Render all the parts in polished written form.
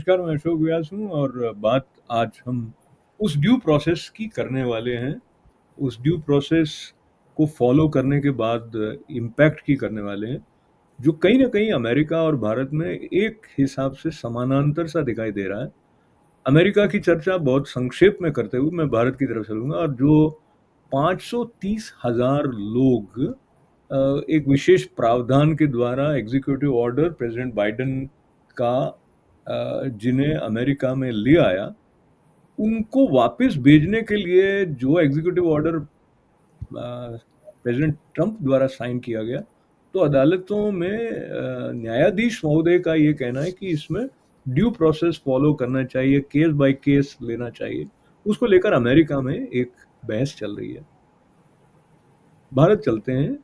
नमस्कार, मैं अशोक व्यास हूँ और बात आज हम उस ड्यू प्रोसेस की करने वाले हैं। उस ड्यू प्रोसेस को फ़ॉलो करने के बाद इम्पैक्ट की करने वाले हैं, जो कहीं न कहीं अमेरिका और भारत में एक हिसाब से समानांतर सा दिखाई दे रहा है। अमेरिका की चर्चा बहुत संक्षेप में करते हुए मैं भारत की तरफ चलूँगा और जो 530,000 लोग एक विशेष प्रावधान के द्वारा एग्ज़ीक्यूटिव ऑर्डर प्रेज़िडेंट बाइडेन का जिन्हें अमेरिका में ले आया, उनको वापस भेजने के लिए जो एग्ज़ीक्यूटिव ऑर्डर प्रेज़िडेंट ट्रंप द्वारा साइन किया गया, तो अदालतों में न्यायाधीश महोदय का ये कहना है कि इसमें ड्यू प्रोसेस फ़ॉलो करना चाहिए, केस बाय केस लेना चाहिए। उसको लेकर अमेरिका में एक बहस चल रही है। भारत चलते हैं।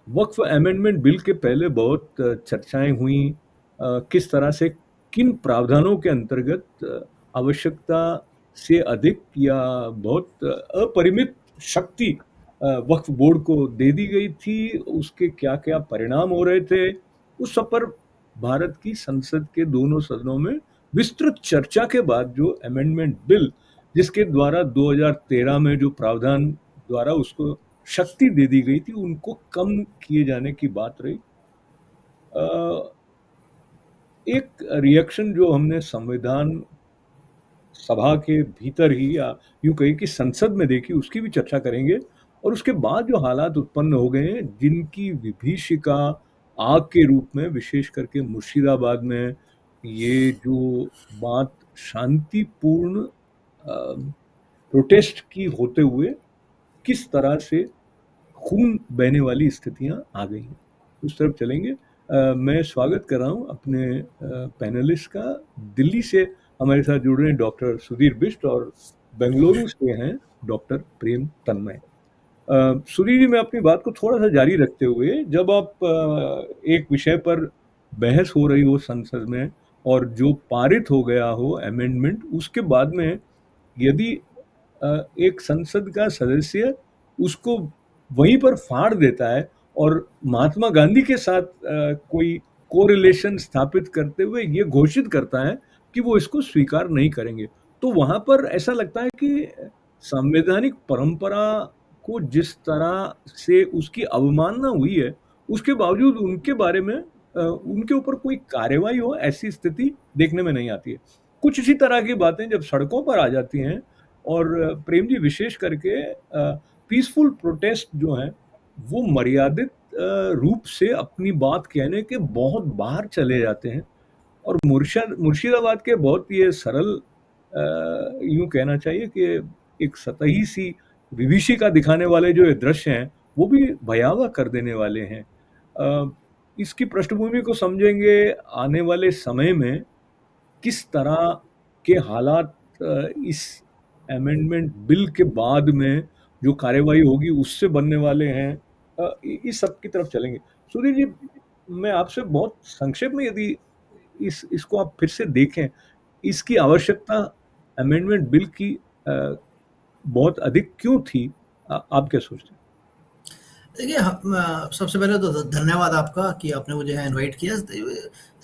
वक्फ अमेंडमेंट बिल के पहले बहुत चर्चाएँ हुईं, किस तरह से किन प्रावधानों के अंतर्गत आवश्यकता से अधिक या बहुत अपरिमित शक्ति वक्फ बोर्ड को दे दी गई थी, उसके क्या-क्या परिणाम हो रहे थे, उस सब पर भारत की संसद के दोनों सदनों में विस्तृत चर्चा के बाद जो अमेंडमेंट बिल, जिसके द्वारा 2013 में जो प्रावधान द्वारा उसको शक्ति दे दी गई थी, उनको कम किए जाने की बात रही। एक रिएक्शन जो हमने संविधान सभा के भीतर ही या यूँ कहिए कि संसद में देखी, उसकी भी चर्चा करेंगे और उसके बाद जो हालात उत्पन्न हो गए हैं, जिनकी विभीषिका आग के रूप में विशेष करके मुर्शिदाबाद में ये जो बात शांतिपूर्ण प्रोटेस्ट की होते हुए किस तरह से खून बहने वाली स्थितियाँ आ गई हैं, उस तरफ चलेंगे। मैं स्वागत कर रहा हूँ अपने पैनलिस्ट का। दिल्ली से हमारे साथ जुड़ रहे हैं डॉक्टर सुधीर बिष्ट और बेंगलुरु से हैं डॉक्टर प्रेम तन्मय। सुधीर जी, मैं अपनी बात को थोड़ा-सा जारी रखते हुए, जब आप एक विषय पर बहस हो रही हो संसद में और जो पारित हो गया हो अमेंडमेंट, उसके बाद में यदि एक संसद का सदस्य उसको वहीं पर फाड़ देता है और महात्मा गांधी के साथ कोई कोरिलेशन स्थापित करते हुए ये घोषित करता है कि वो इसको स्वीकार नहीं करेंगे, तो वहाँ पर ऐसा लगता है कि संवैधानिक परंपरा को जिस तरह से उसकी अवमानना हुई है, उसके बावजूद उनके बारे में उनके ऊपर कोई कार्रवाई हो, ऐसी स्थिति देखने में नहीं आती है। कुछ इसी तरह की बातें जब सड़कों पर आ जाती हैं और प्रेम जी विशेष करके पीसफुल प्रोटेस्ट जो हैं, वो मर्यादित रूप से अपनी बात कहने के बहुत बाहर चले जाते हैं और मुर्शिदाबाद के बहुत ये सरल यूँ कहना चाहिए कि एक सतही सी विभीषिका दिखाने वाले जो ये दृश्य हैं, वो भी भयावह कर देने वाले हैं। इसकी पृष्ठभूमि को समझेंगे, आने वाले समय में किस तरह के हालात इस अमेंडमेंट बिल के बाद में जो कार्यवाही होगी उससे बनने वाले हैं, इस सब की तरफ चलेंगे। सुधीर जी, मैं आपसे बहुत संक्षेप में यदि इसको आप फिर से देखें, इसकी आवश्यकता अमेंडमेंट बिल की बहुत अधिक क्यों थी? आप क्या सोचते हैं? देखिए, सबसे पहले तो धन्यवाद आपका कि आपने मुझे यहाँ इनवाइट किया।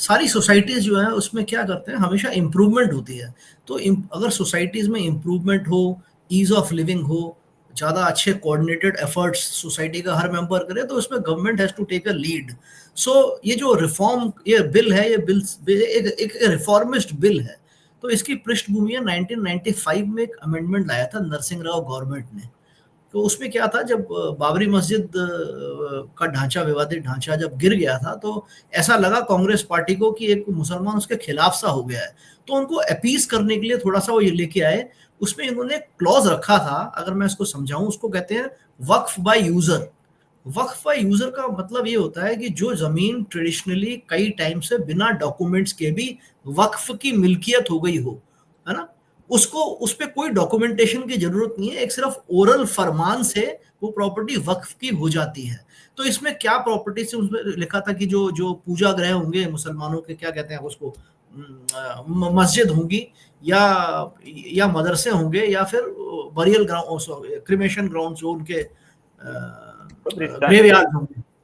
सारी सोसाइटीज़ जो हैं उसमें क्या करते हैं, हमेशा इम्प्रूवमेंट होती है। तो अगर सोसाइटीज़ में इम्प्रूवमेंट हो, ईज़ ऑफ लिविंग हो, ज़्यादा अच्छे कोऑर्डिनेटेड एफर्ट्स सोसाइटी का हर मेंबर करे, तो उसमें government has to take a lead. So ये जो रिफॉर्म ये बिल है, ये एक रिफॉर्मिस्ट बिल है। तो इसकी पृष्ठभूमि है 1995 में एक अमेंडमेंट लाया था नरसिंह राव गवर्नमेंट ने। तो उसमें क्या था, जब बाबरी मस्जिद का ढांचा, विवादित ढांचा जब गिर गया था, तो ऐसा लगा कांग्रेस पार्टी को कि एक मुसलमान उसके खिलाफ सा हो गया है। तो उनको अपीस करने के लिए थोड़ा सा वो ये लेके आए। उसमें इन्होंने क्लॉज रखा था, अगर मैं इसको समझाऊं, उसको कहते हैं waqf by user. Waqf by user का मतलब ये होता है कि जो जमीन ट्रेडिशनली कई टाइम से बिना डॉक्यूमेंट्स के भी वक्फ की मिल्कियत हो गई हो, है ना, उसको, उस पे कोई डॉक्यूमेंटेशन की जरूरत नहीं है, एक सिर्फ ओरल फरमान से वो प्रॉपर्टी वक्फ की हो जाती है। तो इसमें क्या प्रॉपर्टी से उसमें लिखा था कि जो जो पूजा गृह होंगे मुसलमानों के, क्या कहते हैं उसको, मस्जिद होंगी या मदरसे होंगे या फिर बरियल ग्राउंड, क्रिमेशन ग्राउंड जो उनके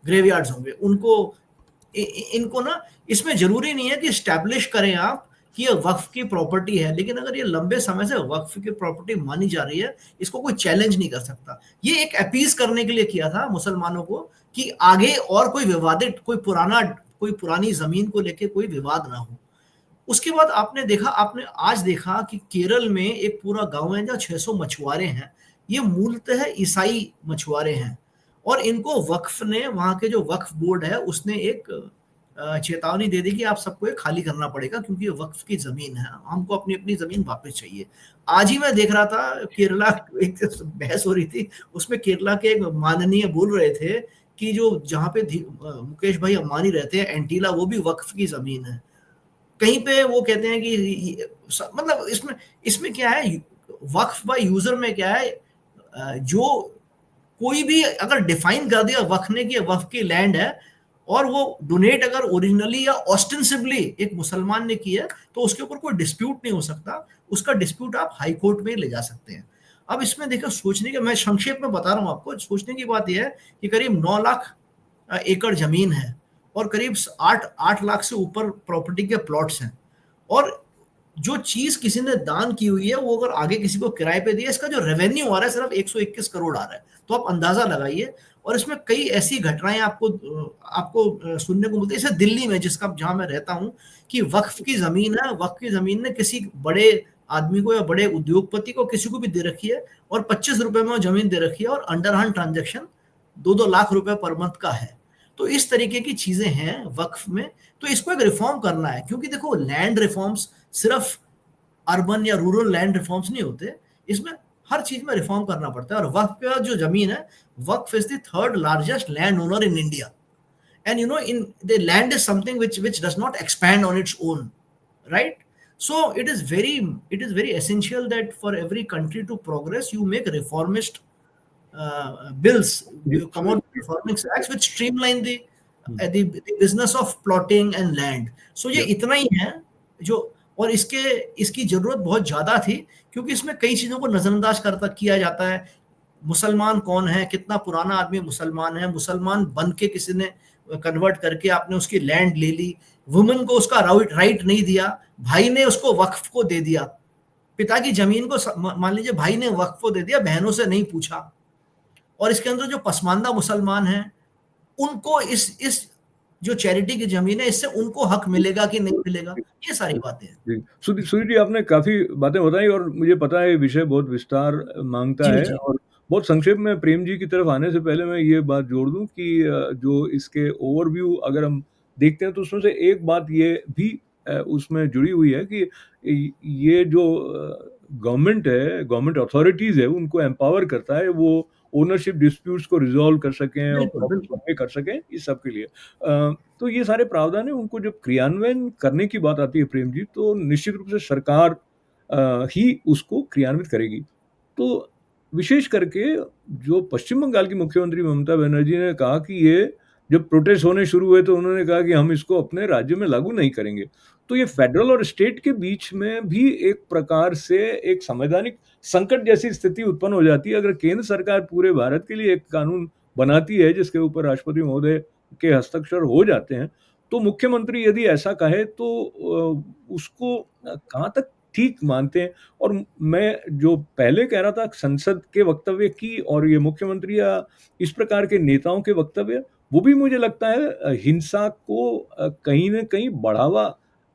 ग्रेवयार्ड्स होंगे उनको, इनको ना, इसमें जरूरी नहीं है कि स्टैब्लिश करें आप कि ये वक्फ की प्रॉपर्टी है, लेकिन अगर ये लंबे समय से वक्फ की प्रॉपर्टी मानी जा रही है, इसको कोई चैलेंज नहीं कर सकता। ये एक अपीज करने के लिए किया था मुसलमानों को कि आगे और कोई विवादित, कोई पुरानी जमीन को लेके कोई विवाद ना हो। उसके बाद आपने आज देखा कि केरल में एक पूरा गांव है जहाँ 600 मछुआरे हैं। ये मूलतः ईसाई मछुआरे हैं और इनको वक्फ ने, वहां के जो वक्फ बोर्ड है उसने एक चेतावनी दे दी कि आप सबको ये खाली करना पड़ेगा क्योंकि ये वक्फ की जमीन है, हमको अपनी अपनी जमीन वापस चाहिए। आज ही मैं देख रहा था केरला, एक बहस हो रही थी उसमें केरला के एक माननीय बोल रहे थे कि जो जहाँ पे मुकेश भाई अंबानी रहते हैं एंटीला, वो भी वक्फ की जमीन है। कहीं पे वो कहते हैं कि मतलब इसमें इसमें क्या है, वक्फ बाय यूजर में क्या है, जो कोई भी अगर डिफाइन कर दिया वक्फ ने कि वक्फ की लैंड है और वो डोनेट अगर ओरिजिनली या ऑस्टेंसिबली एक मुसलमान ने किया तो उसके ऊपर कोई डिस्प्यूट नहीं हो सकता। उसका डिस्प्यूट आप हाई कोर्ट में ले जा सकते हैं। अब इसमें देखो, सोचने के, मैं संक्षेप में बता रहा हूं आपको, सोचने की बात यह है कि करीब 9 लाख एकड़ जमीन है और करीब 8 लाख से ऊपर प्रॉपर्टी के प्लॉट्स हैं और जो चीज किसी ने दान की हुई है वो अगर आगे किसी को किराए पे दिया, इसका जो रेवेन्यू आ रहा है सिर्फ 121 करोड़ आ रहा है। तो आप अंदाजा लगाइए। और इसमें कई ऐसी घटनाएं आपको आपको सुनने को मिलती है, जैसे दिल्ली में, जहां मैं रहता हूं, कि वक्फ की जमीन है, वक्फ की जमीन ने किसी बड़े आदमी को या बड़े उद्योगपति को, किसी को भी दे रखी है और 25 रुपए में वो जमीन दे रखी है और अंडर हैंड ट्रांजेक्शन 2-2 लाख रुपए पर मंथ का है। तो इस तरीके की चीजें हैं वक्फ में। तो इसको एक रिफॉर्म करना है, क्योंकि देखो लैंड रिफॉर्म्स सिर्फ अर्बन या रूरल लैंड रिफॉर्म्स नहीं होते, इसमें हर चीज में रिफॉर्म करना पड़ता है। और वक्फ पे जो जमीन है, waqf is the third largest land owner in India, and in the land is something which does not expand on its own, right? So it is very essential that for every country to progress, you make reformist bills, जी, you come out Sunil with reforming acts which streamline जी, the business of plotting and land. So ये या इतना ही है जो, और इसकी जरूरत बहुत ज्यादा थी क्योंकि इसमें कई चीजों को नजरअंदाज किया जाता है। मुसलमान कौन है, कितना पुराना आदमी मुसलमान है, मुसलमान बन के किसी ने कन्वर्ट करके आपने उसकी लैंड ले ली, वुमेन को उसका राइट नहीं दिया, भाई ने उसको वक्फ को दे दिया, पिता की जमीन को मान लीजिए भाई ने वक्फ को दे दिया, बहनों से नहीं पूछा। और इसके अंदर जो पसमानदा मुसलमान हैं, उनको इस जो चैरिटी की जमीन है, इससे उनको हक मिलेगा कि नहीं मिलेगा, ये सारी बातें हैं। जी, सुधीर जी, आपने काफ़ी बातें बताई और मुझे पता है ये विषय बहुत विस्तार माँगता जी है जी और बहुत संक्षेप में प्रेम जी की तरफ आने से पहले मैं ये बात जोड़ दूँ कि जो इसके ओवरव्यू अगर हम देखते हैं तो उसमें से एक बात ये भी उसमें जुड़ी हुई है कि ये जो गवर्नमेंट है, गवर्नमेंट अथॉरिटीज़ है, उनको एम्पावर करता है, वो ओनरशिप डिस्प्यूट्स को रिज़ॉल्व कर सकें और बिल्कुल प्रॉपर बिल्कुल। सर्वे कर सकें, इस सब के लिए। तो ये सारे प्रावधान हैं, उनको जब क्रियान्वयन करने की बात आती है प्रेम जी, तो निश्चित रूप से सरकार ही उसको क्रियान्वित करेगी। तो विशेष करके जो पश्चिम बंगाल की मुख्यमंत्री ममता बनर्जी ने कहा कि ये जब प्रोटेस्ट होने शुरू हुए तो उन्होंने कहा कि हम इसको अपने राज्य में लागू नहीं करेंगे। तो ये फेडरल और स्टेट के बीच में भी एक प्रकार से एक संवैधानिक संकट जैसी स्थिति उत्पन्न हो जाती है। अगर केंद्र सरकार पूरे भारत के लिए एक कानून बनाती है जिसके ऊपर राष्ट्रपति महोदय के हस्ताक्षर हो जाते हैं, तो मुख्यमंत्री यदि ऐसा कहे तो उसको कहाँ तक ठीक मानते हैं? और मैं जो पहले कह रहा था संसद के वक्तव्य की और ये मुख्यमंत्री या इस प्रकार के नेताओं के वक्तव्य, वो भी मुझे लगता है हिंसा को कहीं न कहीं बढ़ावा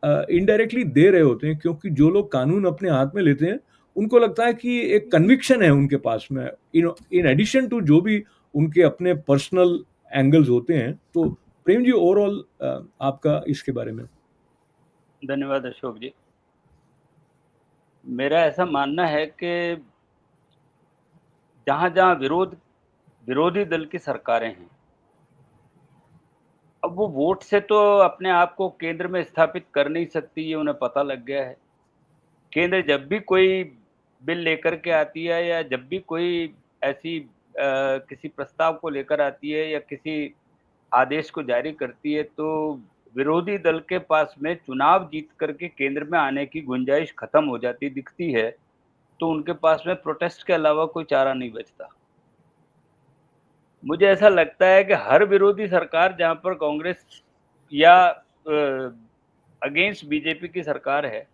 इनडायरेक्टली दे रहे होते हैं क्योंकि जो लोग कानून अपने हाथ में लेते हैं, उनको लगता है कि एक कन्विक्शन है उनके पास में, इन एडिशन टू जो भी उनके अपने पर्सनल एंगल्स होते हैं। तो प्रेम जी, ओवरऑल आपका इसके बारे में? धन्यवाद अशोक जी। मेरा ऐसा मानना है कि जहाँ-जहाँ विरोधी दल की सरकारें हैं, अब वो वोट से तो अपने आप को केंद्र में स्थापित कर नहीं सकती, ये उन्हें पता लग गया है। केंद्र जब भी कोई बिल लेकर के आती है या जब भी कोई ऐसी किसी प्रस्ताव को लेकर आती है या किसी आदेश को जारी करती है, तो विरोधी दल के पास में चुनाव जीत करके केंद्र में आने की गुंजाइश खत्म हो जाती दिखती है, तो उनके पास में प्रोटेस्ट के अलावा कोई चारा नहीं बचता। मुझे ऐसा लगता है कि हर विरोधी सरकार जहाँ पर कांग्रेस या अगेंस्ट बीजेपी की सरकार है,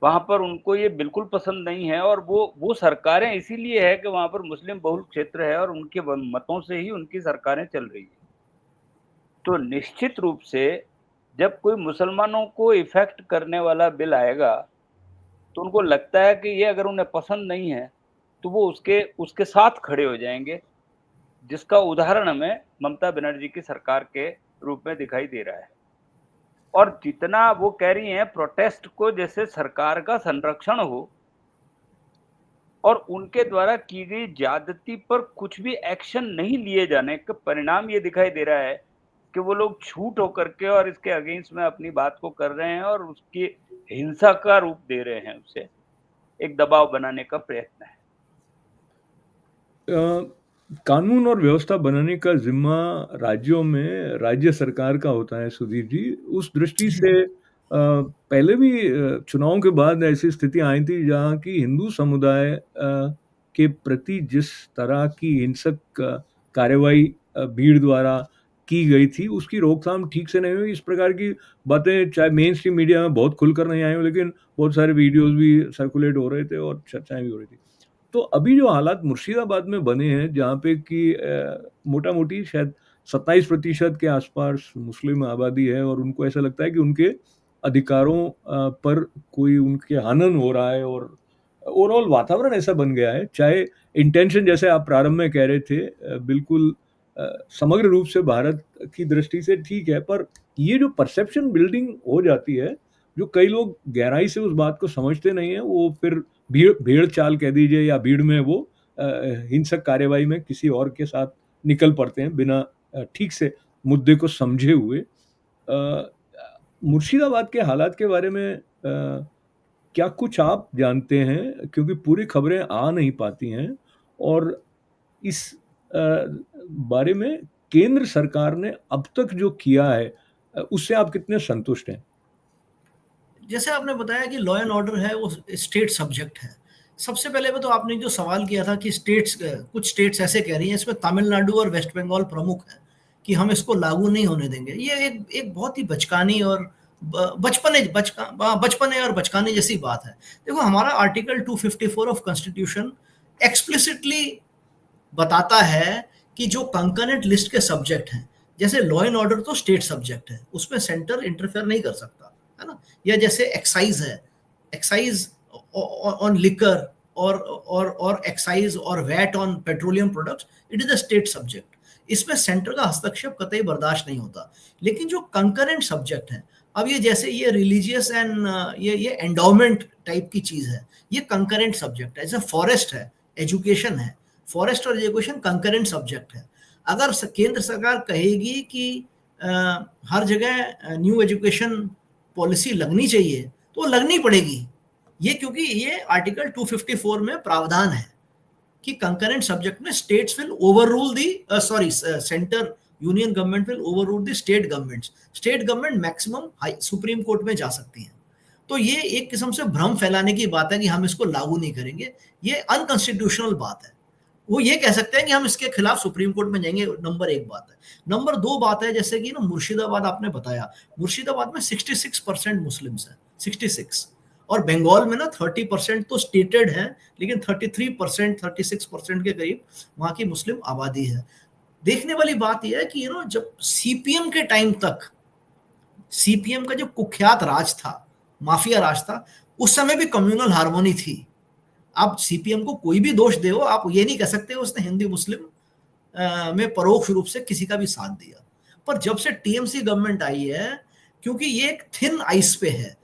वहाँ पर उनको ये बिल्कुल पसंद नहीं है और वो सरकारें इसीलिए है कि वहाँ पर मुस्लिम बहुल क्षेत्र है और उनके मतों से ही उनकी सरकारें चल रही है। तो निश्चित रूप से जब कोई मुसलमानों को इफ़ेक्ट करने वाला बिल आएगा, तो उनको लगता है कि ये अगर उन्हें पसंद नहीं है, तो वो उसके उसके साथ खड़े हो जाएँगे, जिसका उदाहरण हमें ममता बनर्जी की सरकार के रूप में दिखाई दे रहा है। और जितना वो कह रही हैं प्रोटेस्ट को जैसे सरकार का संरक्षण हो और उनके द्वारा की गई ज्यादती पर कुछ भी एक्शन नहीं लिए जाने का परिणाम ये दिखाई दे रहा है कि वो लोग झूठ होकर के और इसके अगेंस्ट में अपनी बात को कर रहे हैं और उसकी हिंसा का रूप दे रहे हैं, उसे एक दबाव बनाने का प्रयत्न है। कानून और व्यवस्था बनाने का जिम्मा राज्यों में राज्य सरकार का होता है सुधीर जी। उस दृष्टि से पहले भी चुनावों के बाद ऐसी स्थिति आई थी जहाँ की हिंदू समुदाय के प्रति जिस तरह की हिंसक कार्रवाई भीड़ द्वारा की गई थी, उसकी रोकथाम ठीक से नहीं हुई। इस प्रकार की बातें चाहे मेन स्ट्रीम मीडिया में बहुत खुलकर नहीं आई हो, लेकिन बहुत सारे वीडियोज़ भी सर्कुलेट हो रहे थे और चर्चाएँ भी हो रही थी। तो अभी जो हालात मुर्शिदाबाद में बने हैं, जहाँ पे कि मोटा-मोटी शायद 27% के आसपास मुस्लिम आबादी है और उनको ऐसा लगता है कि उनके अधिकारों पर कोई उनके हनन हो रहा है और ओवरऑल वातावरण ऐसा बन गया है। चाहे इंटेंशन जैसे आप प्रारंभ में कह रहे थे बिल्कुल समग्र रूप से भारत की दृष्टि से ठीक है, पर ये जो परसेप्शन बिल्डिंग हो जाती है, जो कई लोग गहराई से उस बात को समझते नहीं हैं, वो फिर भेड़ चाल कह दीजिए या भीड़ में वो हिंसक कार्यवाही में किसी और के साथ निकल पड़ते हैं बिना ठीक से मुद्दे को समझे हुए। मुर्शिदाबाद के हालात के बारे में क्या कुछ आप जानते हैं? क्योंकि पूरी खबरें आ नहीं पाती हैं और इस बारे में केंद्र सरकार ने अब तक जो किया है उससे आप कितने संतुष्ट हैं? जैसे आपने बताया कि लॉ एंड ऑर्डर है वो स्टेट सब्जेक्ट है। सबसे पहले में तो आपने जो सवाल किया था कि कुछ स्टेट्स ऐसे कह रही हैं, इसमें तमिलनाडु और वेस्ट बंगाल प्रमुख हैं कि हम इसको लागू नहीं होने देंगे। ये एक बहुत ही बचकानी और बचपने और बचकाने जैसी बात है। देखो, हमारा आर्टिकल 254 ऑफ कॉन्स्टिट्यूशन एक्सप्लिसिटली बताता है कि जो कंकरेंट लिस्ट के सब्जेक्ट हैं, जैसे लॉ एंड ऑर्डर तो स्टेट सब्जेक्ट है, उसमें सेंटर इंटरफेयर नहीं कर सकता, है ना? या जैसे एक्साइज है, एक्साइज ऑन लिकर और एक्साइज और VAT on petroleum products, it is a state subject. इसमें सेंटर का हस्तक्षेप कतई बर्दाश्त नहीं होता। लेकिन जो कंकरेंट सब्जेक्ट है, अब ये जैसे ये रिलीजियस एंड ये एंडाउमेंट टाइप की चीज है, ये कंकरेंट सब्जेक्ट है। जैसे फॉरेस्ट है, एजुकेशन है, फॉरेस्ट और एजुकेशन कंकरेंट सब्जेक्ट है। अगर केंद्र सरकार कहेगी कि हर जगह न्यू एजुकेशन पॉलिसी लगनी चाहिए, तो लगनी पड़ेगी। ये क्योंकि ये आर्टिकल 254 में प्रावधान है कि कंकरेंट सब्जेक्ट में states will overrule the centre union government will overrule the state governments. State government maximum supreme court में जा सकती है। तो ये एक किस्म से भ्रम फैलाने की बात है कि हम इसको लागू नहीं करेंगे, ये अनकॉन्स्टिट्यूशनल बात है। वो ये कह सकते हैं कि हम इसके खिलाफ सुप्रीम कोर्ट में जाएंगे, नंबर एक बात है। नंबर दो बात है, जैसे कि ना मुर्शिदाबाद आपने बताया, मुर्शिदाबाद में 66% मुस्लिम्स हैं, 66। और बंगाल में ना 30% तो स्टेटेड है, लेकिन 33% 36% के करीब वहां की मुस्लिम आबादी है। देखने वाली बात यह है कि जब सीपीएम के टाइम तक, सीपीएम का जो कुख्यात राज था, माफिया राज था, उस समय भी कम्युनल हार्मोनी थी। आप सीपीएम को कोई भी दोष दे, आप ये नहीं कह सकते उसने हिंदू मुस्लिम में परोक्ष रूप से किसी का भी साथ दिया। पर जब से टीएमसी गवर्नमेंट आई है, क्योंकि ये एक थिन आइस पे है,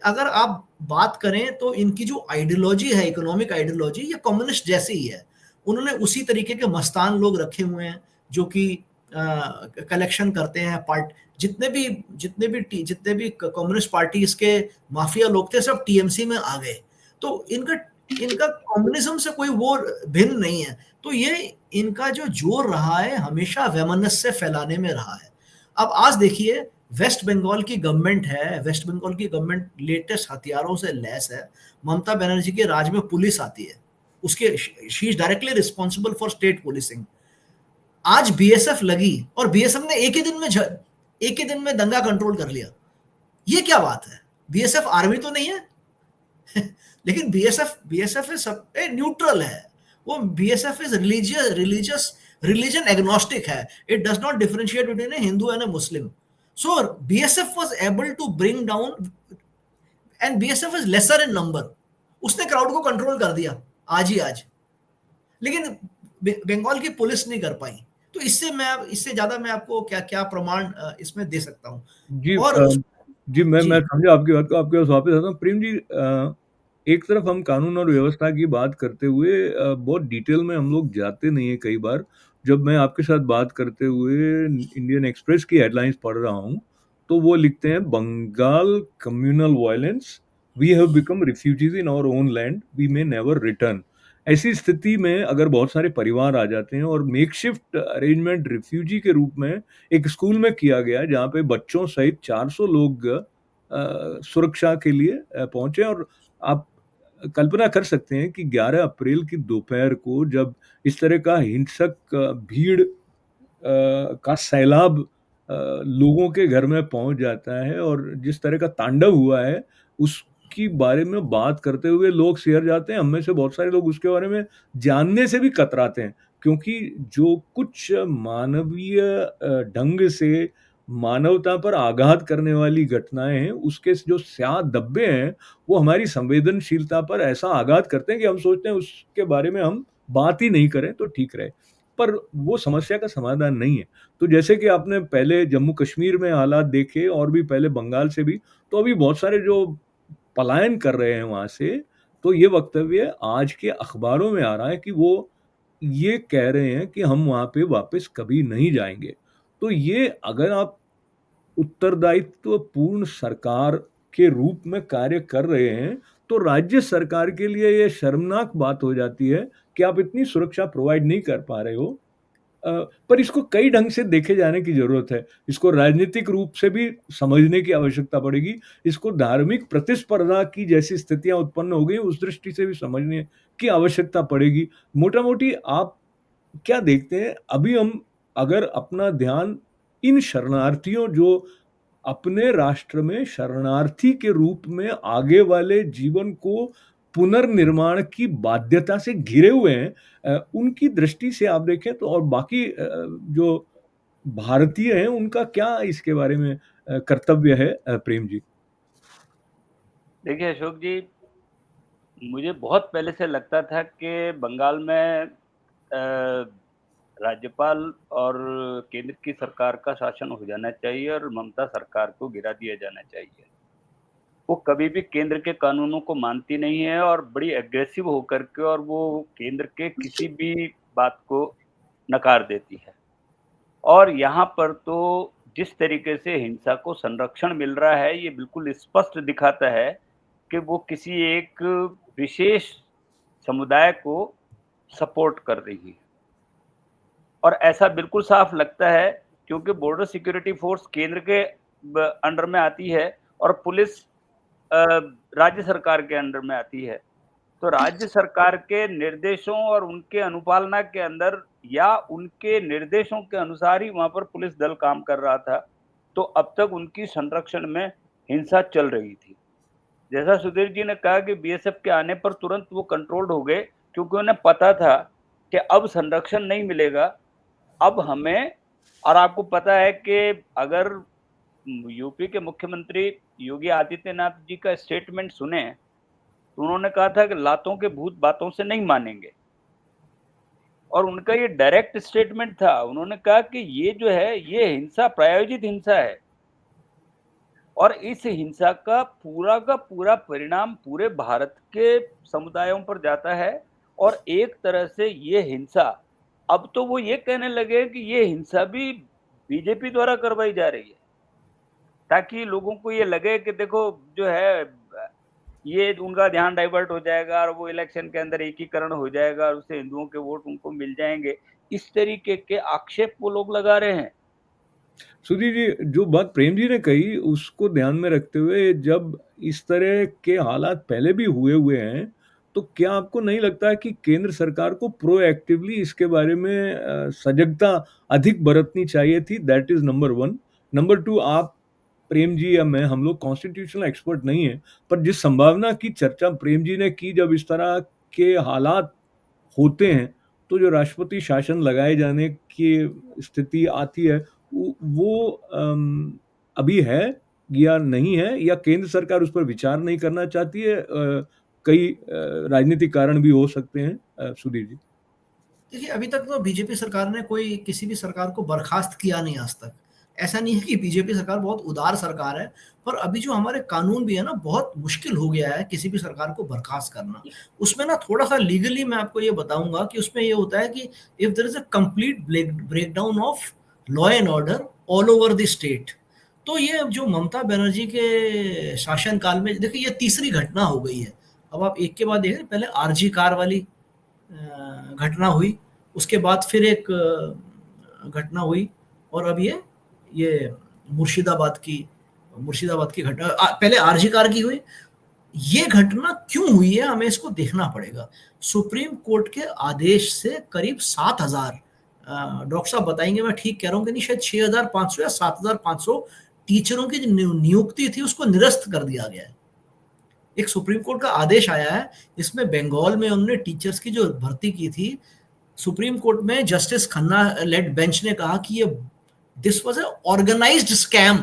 अगर आप बात करें तो इनकी जो आइडियोलॉजी है, इकोनॉमिक आइडियोलॉजी, ये कम्युनिस्ट जैसी ही है। उन्होंने उसी तरीके के मस्तान लोग रखे हुए हैं जो कि कलेक्शन करते हैं। जितने भी कम्युनिस्ट पार्टी के माफिया लोग थे, सब टीएमसी में आ गए। तो इनका कम्युनिज्म से कोई वो भिन्न नहीं है। तो ये इनका जो जोर रहा है हमेशा वैमनस्य फैलाने में रहा है। अब आज देखिए, वेस्ट बंगाल की गवर्नमेंट है, वेस्ट बंगाल की गवर्नमेंट लेटेस्ट हथियारों से लैस है। ममता बनर्जी के राज में पुलिस आती है, उसके she is directly responsible for state policing. आज बीएसएफ लगी और बीएसएफ ने एक ही दिन में दंगा कंट्रोल कर लिया। ये क्या बात है? बीएसएफ आर्मी तो नहीं है, लेकिन बीएसएफ इज न्यूट्रल है, वो BSF is religious religion agnostic है, it does not differentiate between a Hindu and a Muslim. So BSF was able to bring down, and BSF is lesser in number, उसने crowd को control कर दिया आज ही आज, लेकिन बंगाल की पुलिस नहीं कर पाई. तो इससे ज्यादा मैं आपको क्या क्या प्रमाण इसमें दे सकता हूँ. जी और जी, मैं जी समझा आपकी बात को, आपके पास वापस आता हूँ। प्रेम जी, एक तरफ हम कानून और व्यवस्था की बात करते हुए बहुत डिटेल में हम लोग जाते नहीं हैं कई बार। जब मैं आपके साथ बात करते हुए इंडियन एक्सप्रेस की हेडलाइंस पढ़ रहा हूँ, तो वो लिखते हैं, Bengal communal violence, we have become refugees in our own land, we may never return. ऐसी स्थिति में अगर बहुत सारे परिवार आ जाते हैं और मेकशिफ्ट अरेंजमेंट रिफ्यूजी के रूप में एक स्कूल में किया गया, जहाँ पे बच्चों सहित 400 लोग सुरक्षा के लिए पहुंचे, और आप कल्पना कर सकते हैं कि 11 अप्रैल की दोपहर को जब इस तरह का हिंसक भीड़ का सैलाब लोगों के घर में पहुंच जाता है और जिस तरह का तांडव हुआ है, उसकी बारे में बात करते हुए लोग सिहर जाते हैं। हम में से बहुत सारे लोग उसके बारे में जानने से भी कतराते हैं, क्योंकि जो कुछ मानवीय ढंग से मानवता पर आघात करने वाली घटनाएं हैं, उसके जो स्याह दब्बे हैं, वो हमारी संवेदनशीलता पर ऐसा आघात करते हैं कि हम सोचते हैं उसके बारे में हम बात ही नहीं करें तो ठीक रहे। पर वो समस्या का समाधान नहीं है। तो जैसे कि आपने पहले जम्मू कश्मीर में हालात देखे और भी पहले बंगाल से भी, तो अभी बहुत सारे जो पलायन कर रहे हैं वहाँ से, तो ये वक्तव्य आज के अखबारों में आ रहा है कि वो ये कह रहे हैं कि हम वहाँ पे वापस कभी नहीं जाएँगे। तो ये अगर आप उत्तरदायित्वपूर्ण सरकार के रूप में कार्य कर रहे हैं, तो राज्य सरकार के लिए ये शर्मनाक बात हो जाती है कि आप इतनी सुरक्षा प्रोवाइड नहीं कर पा रहे हो। अ, पर इसको कई ढंग से देखे जाने की ज़रूरत है। इसको राजनीतिक रूप से भी समझने की आवश्यकता पड़ेगी। इसको धार्मिक प्रतिस्पर्धा की जैसी स्थितियाँ उत्पन्न हो गई, उस दृष्टि से भी समझने की आवश्यकता पड़ेगी। मोटा-मोटी आप क्या देखते हैं, अभी हम अगर अपना ध्यान इन शरणार्थियों, जो अपने राष्ट्र में शरणार्थी के रूप में आगे वाले जीवन को पुनर्निर्माण की बाध्यता से घिरे हुए हैं, उनकी दृष्टि से आप देखें तो, और बाकी जो भारतीय हैं उनका क्या इसके बारे में कर्तव्य है, प्रेम जी? देखिए अशोक जी, मुझे बहुत पहले से लगता था कि बंगाल में राज्यपाल और केंद्र की सरकार का शासन हो जाना चाहिए और ममता सरकार को गिरा दिया जाना चाहिए। वो कभी भी केंद्र के कानूनों को मानती नहीं है और बड़ी एग्रेसिव होकर के और वो केंद्र के किसी भी बात को नकार देती है। और यहाँ पर तो जिस तरीके से हिंसा को संरक्षण मिल रहा है, ये बिल्कुल स्पष्ट दिखाता है कि वो किसी एक विशेष समुदाय को सपोर्ट कर रही है। और ऐसा बिल्कुल साफ लगता है क्योंकि बॉर्डर सिक्योरिटी फोर्स केंद्र के अंडर में आती है और पुलिस अ, राज्य सरकार के अंडर में आती है। तो राज्य सरकार के निर्देशों और उनके अनुपालना के अंदर या उनके निर्देशों के अनुसार ही वहाँ पर पुलिस दल काम कर रहा था। तो अब तक उनकी संरक्षण में हिंसा चल रही थी। जैसा सुधीर जी ने कहा कि बीएसएफ के आने पर तुरंत वो कंट्रोल्ड हो गए क्योंकि उन्हें पता था कि अब संरक्षण नहीं मिलेगा। अब हमें, और आपको पता है कि अगर यूपी के मुख्यमंत्री योगी आदित्यनाथ जी का स्टेटमेंट सुने, तो उन्होंने कहा था कि लातों के भूत बातों से नहीं मानेंगे। और उनका ये डायरेक्ट स्टेटमेंट था। उन्होंने कहा कि ये जो है, ये हिंसा प्रायोजित हिंसा है और इस हिंसा का पूरा परिणाम पूरे भारत के समुदायों पर जाता है। और एक तरह से ये हिंसा, अब तो वो ये कहने लगे कि ये हिंसा भी बीजेपी द्वारा करवाई जा रही है, ताकि लोगों को ये लगे कि देखो जो है, ये उनका ध्यान डाइवर्ट हो जाएगा और वो इलेक्शन के अंदर एकीकरण हो जाएगा और उससे हिंदुओं के वोट उनको मिल जाएंगे। इस तरीके के आक्षेप वो लोग लगा रहे हैं। सुधीर जी, जो बात प्रेम जी ने कही उसको ध्यान में रखते हुए, जब इस तरह के हालात पहले भी हुए हुए हैं, तो क्या आपको नहीं लगता है कि केंद्र सरकार को प्रोएक्टिवली इसके बारे में सजगता अधिक बरतनी चाहिए थी? That is number 1। नंबर 2, आप प्रेम जी या मैं, हम लोग कॉन्स्टिट्यूशनल एक्सपर्ट नहीं है, पर जिस संभावना की चर्चा प्रेम जी ने की, जब इस तरह के हालात होते हैं तो जो राष्ट्रपति शासन लगाए जाने की स्थिति आती है, वो अभी है या नहीं है, या केंद्र सरकार उस पर विचार नहीं करना चाहती है? कई राजनीतिक कारण भी हो सकते हैं, सुधीर जी। देखिए, अभी तक तो बीजेपी सरकार ने कोई किसी भी सरकार को बर्खास्त किया नहीं आज तक। ऐसा नहीं है कि बीजेपी सरकार बहुत उदार सरकार है, पर अभी जो हमारे कानून भी है ना, बहुत मुश्किल हो गया है किसी भी सरकार को बर्खास्त करना। उसमें ना थोड़ा-सा लीगली मैं आपको ये बताऊँगा कि उसमें ये होता है कि if there is a complete breakdown of law and order all over the state, तो ये जो ममता बनर्जी के शासनकाल में देखिए ये तीसरी घटना हो गई है। अब आप एक के बाद एक, पहले आरजी कार वाली घटना हुई, उसके बाद फिर एक घटना हुई, और अब ये मुर्शिदाबाद की घटना, पहले आरजी कार की हुई। ये घटना क्यों हुई है, हमें इसको देखना पड़ेगा। सुप्रीम कोर्ट के आदेश से करीब 7,000, डॉक्टर साहब बताएंगे मैं ठीक कह रहा हूँ कि नहीं, शायद 6,500 या 7,500 टीचरों की जो नियुक्ति थी उसको निरस्त कर दिया गया है। एक सुप्रीम कोर्ट का आदेश आया है, इसमें बंगाल में उन्होंने टीचर्स की जो भर्ती की थी, सुप्रीम कोर्ट में जस्टिस खन्ना लेड बेंच ने कहा कि ये this was a organised scam,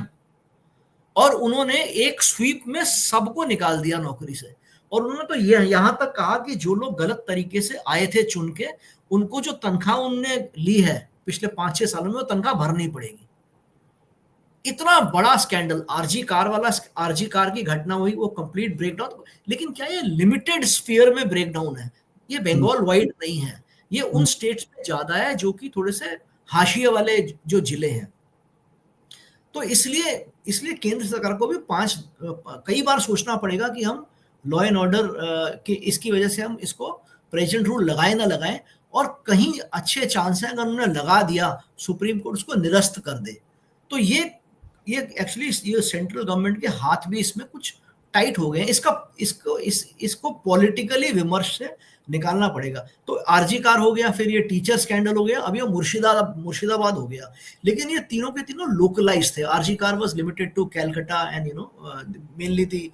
और उन्होंने एक स्वीप में सबको निकाल दिया नौकरी से। और उन्होंने तो ये यहां तक कहा कि जो लोग गलत तरीके से आए थे चुन के, उनको जो तनख्वाह उनने ली है पिछले 5-6 सालों में, वो तनख्वाह भरनी पड़ेगी। इतना बड़ा स्कैंडल, आरजी कार की घटना हुई, वो कंप्लीट ब्रेकडाउन। लेकिन क्या ये लिमिटेड स्फीयर में ब्रेकडाउन है? ये बंगाल वाइड नहीं है, ये उन स्टेट्स में ज्यादा है जो कि थोड़े से हाशिए वाले जो जिले हैं। तो इसलिए केंद्र सरकार को भी कई बार सोचना पड़ेगा कि हम लॉ एंड ऑर्डर की इसकी वजह से हम इसको प्रेजेंट रूल लगाए ना लगाएं, और कहीं अच्छे चांस है अगर उन्होंने लगा दिया, सुप्रीम कोर्ट उसको निरस्त कर दे। तो ये एक्चुअली ये सेंट्रल गवर्नमेंट के हाथ भी इसमें कुछ टाइट हो गए हैं। इसको पॉलिटिकली विमर्श से निकालना पड़ेगा। तो आरजी कार हो गया, फिर ये टीचर स्कैंडल हो गया, अब ये मुर्शिदाबाद हो गया। लेकिन ये तीनों के तीनों लोकलाइज थे। RG Kar was limited to Calcutta and mainly the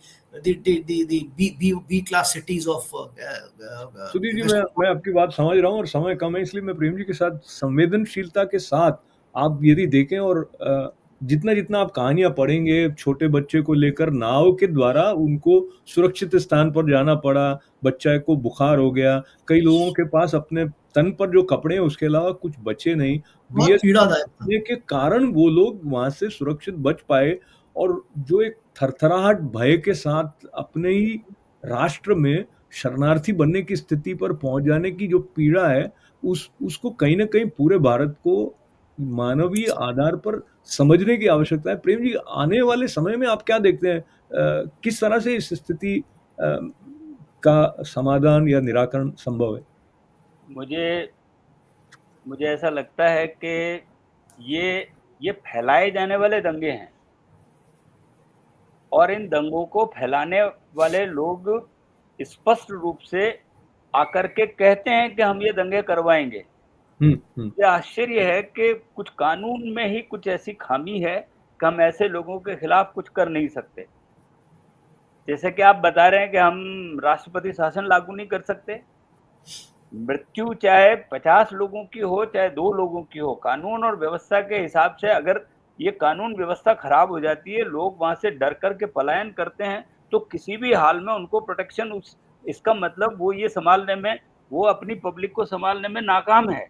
B class cities of. Sudhir ji, मैं आपकी बात समझ रहा हूँ और समय कम है, इसलिए मैं प्रेम जी के साथ संवेदनशीलता के साथ आप यदि देखें, और जितना जितना आप कहानियां पढ़ेंगे छोटे बच्चे को लेकर, नाव के द्वारा उनको सुरक्षित स्थान पर जाना पड़ा, बच्चा को बुखार हो गया, कई लोगों के पास अपने तन पर जो कपड़े हैं उसके अलावा कुछ बचे नहीं, बहुत पीड़ादायक था। के कारण वो लोग वहां से सुरक्षित बच पाए। और जो एक थरथराहट भय के साथ अपने ही राष्ट्र में शरणार्थी बनने की स्थिति पर पहुंच जाने की जो पीड़ा है, उसको कहीं ना कहीं पूरे भारत को मानवीय आधार पर समझने की आवश्यकता है। प्रेम जी, आने वाले समय में आप क्या देखते हैं, किस तरह से इस स्थिति का समाधान या निराकरण संभव है? मुझे ऐसा लगता है कि ये फैलाए जाने वाले दंगे हैं, और इन दंगों को फैलाने वाले लोग स्पष्ट रूप से आकर के कहते हैं कि हम ये दंगे करवाएंगे। ये आश्चर्य है कि कुछ कानून में ही कुछ ऐसी खामी है कि हम ऐसे लोगों के खिलाफ कुछ कर नहीं सकते। जैसे कि आप बता रहे हैं कि हम राष्ट्रपति शासन लागू नहीं कर सकते। मृत्यु चाहे 50 लोगों की हो, चाहे 2 लोगों की हो, कानून और व्यवस्था के हिसाब से अगर ये कानून व्यवस्था खराब हो जाती है, लोग वहां से डर करके पलायन करते हैं, तो किसी भी हाल में उनको प्रोटेक्शन, इसका मतलब वो ये संभालने में, वो अपनी पब्लिक को संभालने में नाकाम है।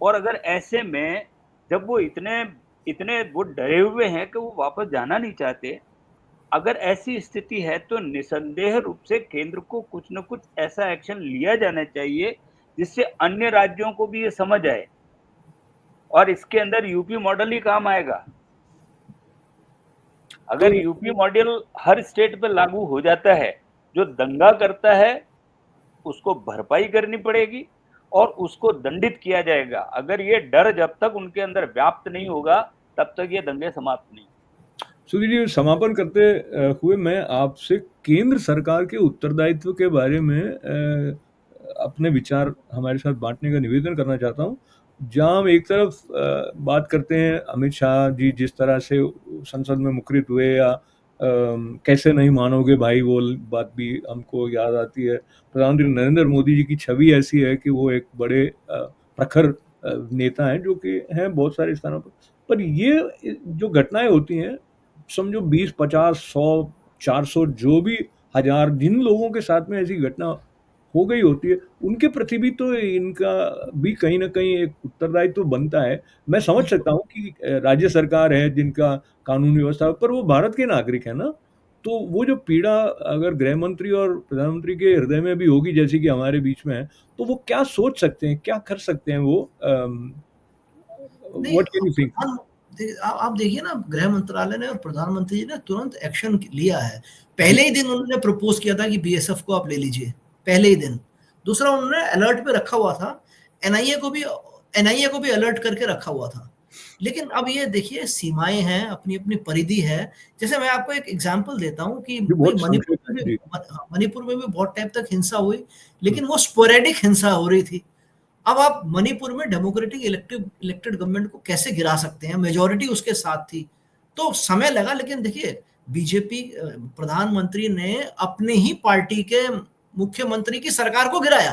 और अगर ऐसे में जब वो इतने वो डरे हुए हैं कि वो वापस जाना नहीं चाहते, अगर ऐसी स्थिति है तो निसंदेह रूप से केंद्र को कुछ न कुछ ऐसा एक्शन लिया जाना चाहिए जिससे अन्य राज्यों को भी ये समझ आए, और इसके अंदर यूपी मॉडल ही काम आएगा। अगर यूपी मॉडल हर स्टेट पे लागू हो जाता है, जो दंगा करता है उसको भरपाई करनी पड़ेगी और उसको दंडित किया जाएगा। अगर ये डर जब तक उनके अंदर व्याप्त नहीं होगा, तब तक ये दंगे समाप्त नहीं। सुधीर जी, समापन करते हुए मैं आपसे केंद्र सरकार के उत्तरदायित्व के बारे में अपने विचार हमारे साथ बांटने का निवेदन करना चाहता हूं। जहाँ हम एक तरफ बात करते हैं अमित शाह जी जिस तरह से संसद में मुखरित हुए, या कैसे नहीं मानोगे भाई, वो बात भी हमको याद आती है। प्रधानमंत्री नरेंद्र मोदी जी की छवि ऐसी है कि वो एक बड़े प्रखर नेता हैं, जो कि हैं बहुत सारे स्थानों पर ये जो घटनाएं होती हैं, समझो 20, 50, 100, 400, जो भी हजार, जिन लोगों के साथ में ऐसी घटना हो गई होती है, उनके प्रति भी तो इनका भी कहीं न कहीं एक उत्तरदायित्व तो बनता है। मैं समझ बिल्कुल। सकता हूँ कि राज्य सरकार है जिनका कानून व्यवस्था, पर वो भारत के नागरिक हैं ना, तो वो जो पीड़ा अगर गृह मंत्री और प्रधानमंत्री के हृदय में भी होगी, जैसे कि हमारे बीच में है, तो वो क्या सोच सकते हैं, क्या कर सकते हैं वो? नहीं, व्हाट कैन यू थिंक? आप देखिए ना, गृह मंत्रालय ने और प्रधानमंत्री जी ने तुरंत एक्शन लिया है। पहले ही दिन उन्होंने प्रपोज किया था कि बीएसएफ को आप ले लीजिए, पहले ही दिन। दूसरा, उन्होंने अलर्ट पे रखा हुआ था, एनआईए को भी अलर्ट करके रखा हुआ था। लेकिन अब ये देखिए, सीमाएं हैं, अपनी अपनी परिधि है। जैसे मैं आपको एक एग्जांपल देता हूँ कि ये भाई बहुत संक्षेप है जी। मणिपुर में भी बहुत टाइम तक हिंसा हुई, लेकिन वो स्पोरेडिक हिंसा हो रही थी। अब आप मणिपुर में डेमोक्रेटिक इलेक्टेड गवर्नमेंट को कैसे गिरा सकते हैं? मेजॉरिटी उसके साथ थी, तो समय लगा। लेकिन देखिए, बीजेपी प्रधानमंत्री ने अपने ही पार्टी के मुख्यमंत्री की सरकार को गिराया।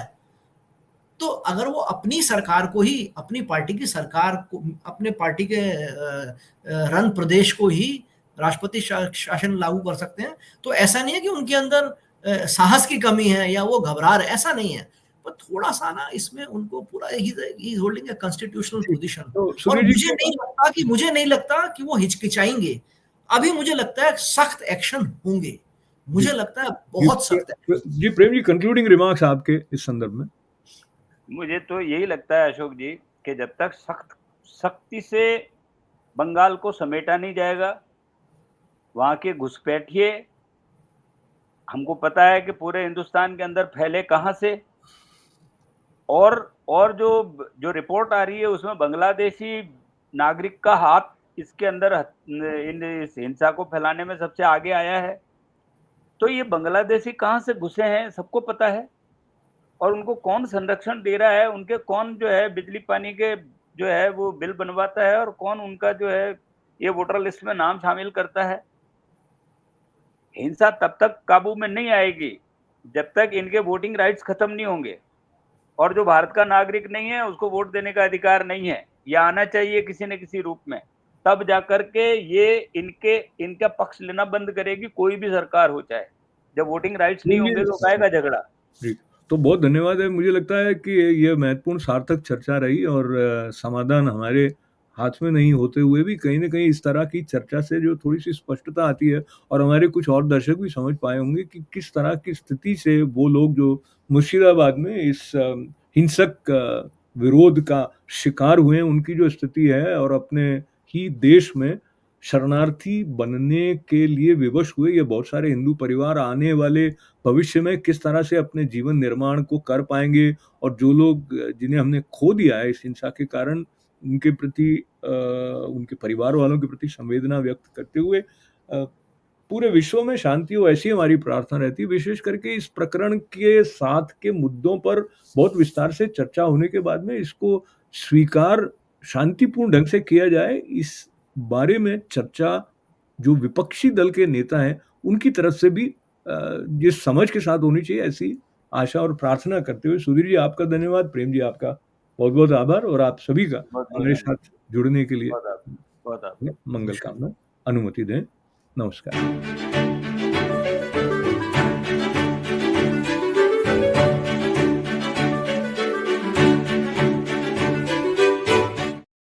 तो अगर वो अपनी सरकार को ही, अपनी पार्टी की सरकार को, अपने पार्टी के रन प्रदेश को ही राष्ट्रपति शासन लागू कर सकते हैं, तो ऐसा नहीं है कि उनके अंदर साहस की कमी है या वो घबरा रहे, ऐसा नहीं है। पर थोड़ा सा ना, इसमें उनको पूरा ही होल्डिंग ए कॉन्स्टिट्यूशनल जी, पोजीशन। तो और सुधीर जी, मुझे नहीं लगता कि वो हिचकिचाएंगे। अभी मुझे लगता है सख्त एक्शन होंगे, जी, मुझे लगता है जी, बहुत सख्त एक्शन। जी, प्रेम जी, कंक्लूडिंग रिमार्क्स आपके इस संदर्भ में? मुझे तो यही लगता है अशोक जी, कि जब तक सख्ती से बंगाल को समेटा नहीं जाएगा, वहाँ के घुसपैठिए हमको पता है कि पूरे हिंदुस्तान के अंदर फैले कहाँ से, और जो रिपोर्ट आ रही है उसमें बांग्लादेशी नागरिक का हाथ इसके अंदर इस हिंसा को फैलाने में सबसे आगे आया है। तो ये बांग्लादेशी कहाँ से घुसे हैं सबको पता है, और उनको कौन संरक्षण दे रहा है, उनके कौन जो है बिजली पानी के जो है वो बिल बनवाता है, और कौन उनका जो है ये वोटर लिस्ट में नाम शामिल करता है। हिंसा तब तक काबू में नहीं आएगी जब तक इनके वोटिंग राइट्स खत्म नहीं होंगे, और जो भारत का नागरिक नहीं है उसको वोट देने का अधिकार नहीं है, या आना चाहिए किसी न किसी रूप में, तब जाकर के ये इनका पक्ष लेना बंद करेगी कोई भी सरकार हो जाए। जब वोटिंग राइट्स नहीं होंगे तो आएगा झगड़ा। जी, तो बहुत धन्यवाद है। मुझे लगता है कि ये महत्वपूर्ण सार्थक चर्चा रही, और समाधान हमारे हाथ में नहीं होते हुए भी कहीं न कहीं इस तरह की चर्चा से जो थोड़ी-सी स्पष्टता आती है, और हमारे कुछ और दर्शक भी समझ पाए होंगे कि किस तरह की स्थिति से वो लोग जो मुर्शिदाबाद में इस हिंसक विरोध का शिकार हुए हैं, उनकी जो स्थिति है, और अपने ही देश में शरणार्थी बनने के लिए विवश हुए ये बहुत सारे हिंदू परिवार आने वाले भविष्य में किस तरह से अपने जीवन निर्माण को कर पाएँगे, और जो लोग जिन्हें हमने खो दिया है इस हिंसा के कारण, उनके प्रति उनके परिवार वालों के प्रति संवेदना व्यक्त करते हुए पूरे विश्व में शांति हो, ऐसी हमारी प्रार्थना रहती है। विशेष करके इस प्रकरण के साथ के मुद्दों पर बहुत विस्तार से चर्चा होने के बाद में इसको स्वीकार शांतिपूर्ण ढंग से किया जाए, इस बारे में चर्चा जो विपक्षी दल के नेता हैं, उनकी तरफ से भी जिस समझ के साथ होनी चाहिए, ऐसी आशा और प्रार्थना करते हुए, सुधीर जी आपका धन्यवाद, प्रेम जी आपका बहुत-बहुत आभार, और आप सभी का बहुत-बहुत हमारे धन्यवाद। साथ जुड़ने के लिए बहुत आप बहुत आप मंगल नमस्कार। कामना। अनुमति दें। नमस्कार।